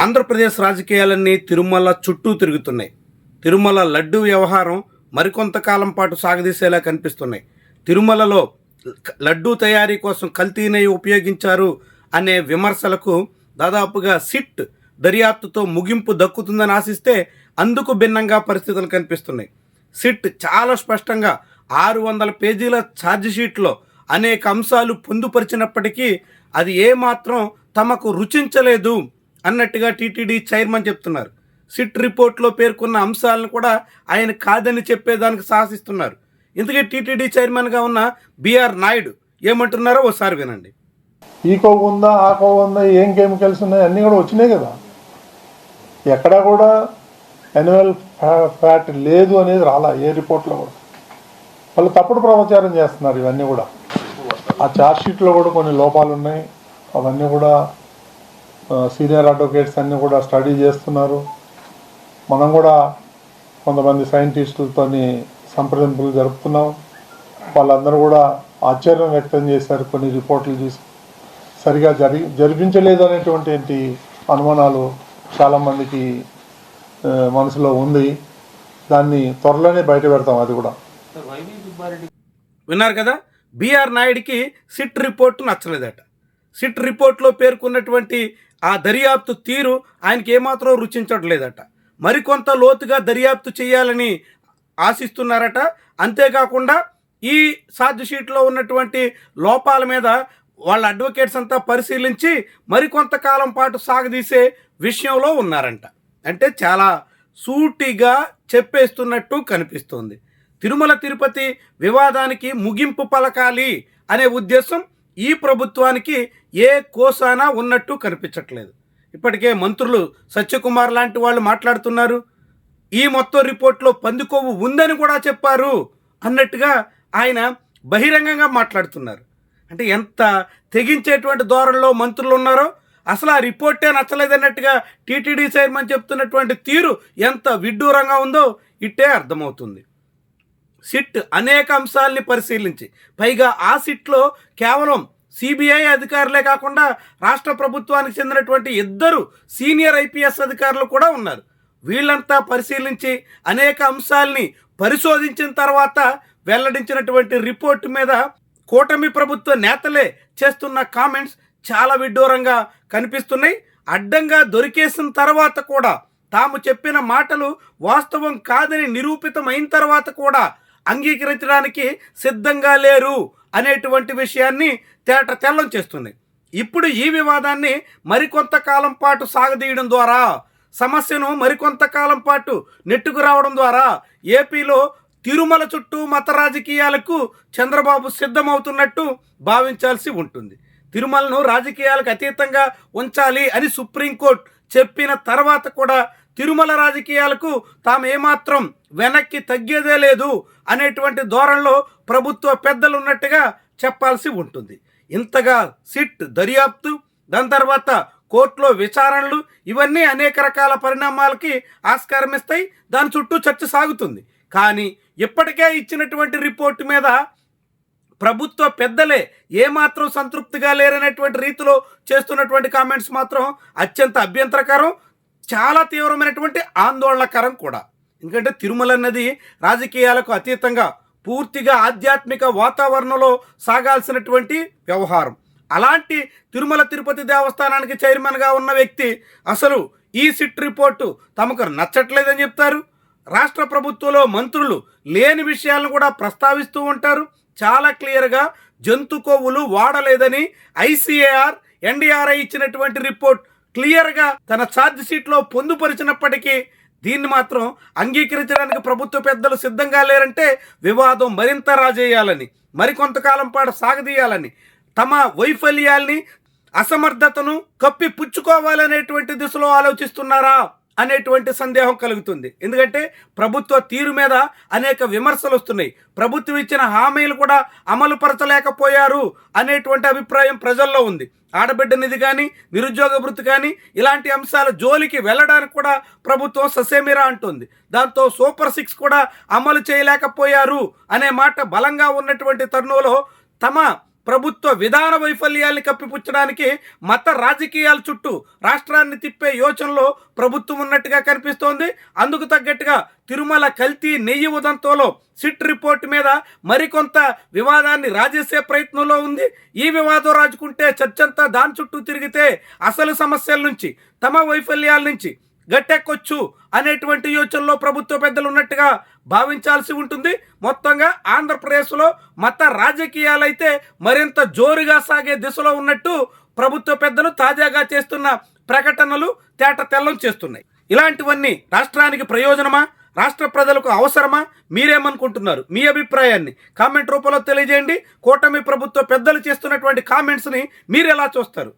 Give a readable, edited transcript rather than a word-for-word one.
ఆంధ్రప్రదేశ్ రాజకీయాలన్నీ తిరుమల చుట్టూ తిరుగుతున్నాయి. తిరుమల లడ్డు వ్యవహారం మరికొంతకాలం పాటు సాగదీసేలా కనిపిస్తున్నాయి. తిరుమలలో లడ్డూ తయారీ కోసం కల్తీ నెయ్యి ఉపయోగించారు అనే విమర్శలకు దాదాపుగా సిట్ దర్యాప్తుతో ముగింపు దక్కుతుందని ఆశిస్తే అందుకు భిన్నంగా పరిస్థితులు కనిపిస్తున్నాయి. సిట్ చాలా స్పష్టంగా 600 పేజీల ఛార్జిషీట్లో అనేక అంశాలు పొందుపరిచినప్పటికీ అది ఏమాత్రం తమకు రుచించలేదు అన్నట్టుగా టీటీడీ చైర్మన్ చెప్తున్నారు. సిట్ రిపోర్ట్లో పేర్కొన్న అంశాలను కూడా ఆయన కాదని చెప్పేదానికి సాహసిస్తున్నారు. ఇందుకే టీటీడీ చైర్మన్గా ఉన్న బిఆర్ నాయుడు ఏమంటున్నారో ఒకసారి వినండి. ఈ కొవ్వు ఉందా, ఆ కొవ్వు ఉందా, ఏం కెమికల్స్ ఉన్నాయి అన్నీ కూడా వచ్చినాయి కదా. ఎక్కడా కూడా యాన్యువల్ ఫ్యాట్ లేదు అనేది రాలా ఏ రిపోర్ట్లో కూడా. వాళ్ళు తప్పుడు ప్రచారం చేస్తున్నారు. ఇవన్నీ కూడా ఆ ఛార్జ్షీట్లో కూడా కొన్ని లోపాలు ఉన్నాయి. అవన్నీ కూడా సీనియర్ అడ్వకేట్స్ అన్నీ కూడా స్టడీ చేస్తున్నారు. మనం కూడా కొంతమంది సైంటిస్టులతో సంప్రదింపులు జరుపుతున్నాం. వాళ్ళందరూ కూడా ఆశ్చర్యం వ్యక్తం చేశారు. కొన్ని రిపోర్ట్లు చూసి సరిగా జరిపించలేదు అనేటువంటి అనుమానాలు చాలామందికి మనసులో ఉంది. దాన్ని త్వరలోనే బయట పెడతాం. అది కూడా విన్నారు కదా. బిఆర్ నాయుడికి సిట్ రిపోర్టు నచ్చలేదట. సిట్ రిపోర్ట్లో పేర్కొన్నటువంటి ఆ దర్యాప్తు తీరు ఆయనకి ఏమాత్రం రుచించట్లేదట. మరికొంత లోతుగా దర్యాప్తు చేయాలని ఆశిస్తున్నారట. అంతేకాకుండా ఈ ఛార్జ్షీట్లో ఉన్నటువంటి లోపాల మీద వాళ్ళ అడ్వకేట్స్ అంతా పరిశీలించి మరికొంతకాలం పాటు సాగదీసే విషయంలో ఉన్నారంట. అంటే చాలా సూటిగా చెప్పేస్తున్నట్టు కనిపిస్తోంది. తిరుమల తిరుపతి వివాదానికి ముగింపు పలకాలి అనే ఉద్దేశం ఈ ప్రభుత్వానికి ఏ కోసానా ఉన్నట్టు కనిపించట్లేదు. ఇప్పటికే మంత్రులు సత్యకుమార్ లాంటి వాళ్ళు మాట్లాడుతున్నారు. ఈ మొత్తం రిపోర్ట్లో పందికొవ్వు ఉందని కూడా చెప్పారు అన్నట్టుగా ఆయన బహిరంగంగా మాట్లాడుతున్నారు. అంటే ఎంత తెగించేటువంటి ధోరణిలో మంత్రులు ఉన్నారో, అసలు ఆ రిపోర్టే నచ్చలేదన్నట్టుగా టీటీడీ చైర్మన్ చెప్తున్నటువంటి తీరు ఎంత విడ్డూరంగా ఉందో ఇట్టే అర్థమవుతుంది. సిట్ అనేక అంశాలని పరిశీలించి, పైగా ఆ సిట్లో కేవలం సిబిఐ అధికారులే కాకుండా రాష్ట్ర ప్రభుత్వానికి చెందినటువంటి 2 సీనియర్ ఐపీఎస్ అధికారులు కూడా ఉన్నారు. వీళ్ళంతా పరిశీలించి అనేక అంశాలని పరిశోధించిన తర్వాత వెల్లడించినటువంటి రిపోర్టు మీద కూటమి ప్రభుత్వ నేతలే చేస్తున్న కామెంట్స్ చాలా విడ్డూరంగా కనిపిస్తున్నాయి. అడ్డంగా దొరికేసిన తర్వాత కూడా తాము చెప్పిన మాటలు వాస్తవం కాదని నిరూపితమైన తర్వాత కూడా అంగీకరించడానికి సిద్ధంగా లేరు అనేటువంటి విషయాన్ని తేట తెల్లం చేస్తుంది. ఇప్పుడు ఈ వివాదాన్ని మరికొంతకాలం పాటు సాగదీయడం ద్వారా, సమస్యను మరికొంతకాలం పాటు నెట్టుకు రావడం ద్వారా ఏపీలో తిరుమల చుట్టూ మత రాజకీయాలకు చంద్రబాబు సిద్ధమవుతున్నట్టు భావించాల్సి ఉంటుంది. తిరుమలను రాజకీయాలకు అతీతంగా ఉంచాలి అని సుప్రీంకోర్టు చెప్పిన తర్వాత కూడా తిరుమల రాజకీయాలకు తాము ఏమాత్రం వెనక్కి తగ్గేదే లేదు అనేటువంటి ధోరణిలో ప్రభుత్వ పెద్దలు ఉన్నట్టుగా చెప్పాల్సి ఉంటుంది. ఇంతగా సిట్ దర్యాప్తు, దాని తర్వాత కోర్టులో విచారణలు, ఇవన్నీ అనేక రకాల పరిణామాలకి ఆస్కారం ఇస్తాయి. దాని చుట్టూ చర్చ సాగుతుంది. కానీ ఇప్పటికే ఇచ్చినటువంటి రిపోర్టు మీద ప్రభుత్వ పెద్దలే ఏమాత్రం సంతృప్తిగా లేరనేటువంటి రీతిలో చేస్తున్నటువంటి కామెంట్స్ మాత్రం అత్యంత అభ్యంతరకరం, చాలా తీవ్రమైనటువంటి ఆందోళనకరం కూడా. ఎందుకంటే తిరుమల అన్నది రాజకీయాలకు అతీతంగా పూర్తిగా ఆధ్యాత్మిక వాతావరణంలో సాగాల్సినటువంటి వ్యవహారం. అలాంటి తిరుమల తిరుపతి దేవస్థానానికి చైర్మన్గా ఉన్న వ్యక్తి అసలు ఈ సిట్ రిపోర్టు తమకు నచ్చట్లేదని చెప్తారు. రాష్ట్ర ప్రభుత్వంలో మంత్రులు లేని విషయాలను కూడా ప్రస్తావిస్తూ ఉంటారు. చాలా క్లియర్గా జంతు కొవ్వులు వాడలేదని ఐసీఏఆర్, ఎన్డీఆర్ఐ ఇచ్చినటువంటి రిపోర్ట్ క్లియర్గా తన ఛార్జ్షీట్లో పొందుపరిచినప్పటికీ దీన్ని మాత్రం అంగీకరించడానికి ప్రభుత్వ పెద్దలు సిద్ధంగా లేరంటే వివాదం మరింత రాజేయాలని, మరికొంతకాలం పాటు సాగదీయాలని, తమ వైఫల్యాల్ని, అసమర్థతను కప్పి పుచ్చుకోవాలనేటువంటి దిశలో ఆలోచిస్తున్నారా అనేటువంటి సందేహం కలుగుతుంది. ఎందుకంటే ప్రభుత్వ తీరు మీద అనేక విమర్శలు వస్తున్నాయి. ప్రభుత్వం ఇచ్చిన హామీలు కూడా అమలు పరచలేకపోయారు అనేటువంటి అభిప్రాయం ప్రజల్లో ఉంది. ఆడబిడ్డ నిధి కానీ, నిరుద్యోగ భృతి కానీ, ఇలాంటి అంశాల జోలికి వెళ్ళడానికి కూడా ప్రభుత్వం ససేమిరా అంటుంది. దాంతో సూపర్ 6 కూడా అమలు చేయలేకపోయారు అనే మాట బలంగా ఉన్నటువంటి తరుణంలో తమ ప్రభుత్వ విధాన వైఫల్యాల్ని కప్పిపుచ్చడానికి మత రాజకీయాల చుట్టూ రాష్ట్రాన్ని తిప్పే యోచనలో ప్రభుత్వం ఉన్నట్టుగా కనిపిస్తోంది. అందుకు తగ్గట్టుగా తిరుమల కల్తీ నెయ్యి ఉదంతంలో సిట్ రిపోర్ట్ మీద మరికొంత వివాదాన్ని రాజేసే ప్రయత్నంలో ఉంది. ఈ వివాదం రాజుకుంటే చర్చంతా దాని చుట్టూ తిరిగితే అసలు సమస్యల నుంచి, తమ వైఫల్యాల నుంచి గట్టెక్కొచ్చు అనేటువంటి యోచనలో ప్రభుత్వ పెద్దలు ఉన్నట్టుగా భావించాల్సి ఉంటుంది. మొత్తంగా ఆంధ్రప్రదేశ్లో మత రాజకీయాలైతే మరింత జోరుగా సాగే దిశలో ఉన్నట్టు ప్రభుత్వ పెద్దలు తాజాగా చేస్తున్న ప్రకటనలు తేట తెల్లం చేస్తున్నాయి. ఇలాంటివన్నీ రాష్ట్రానికి ప్రయోజనమా, రాష్ట్ర ప్రజలకు అవసరమా? మీరేమనుకుంటున్నారు? మీ అభిప్రాయాన్ని కామెంట్ రూపంలో తెలియజేయండి. కూటమి ప్రభుత్వ పెద్దలు చేస్తున్నటువంటి కామెంట్స్ని మీరు ఎలా చూస్తారు?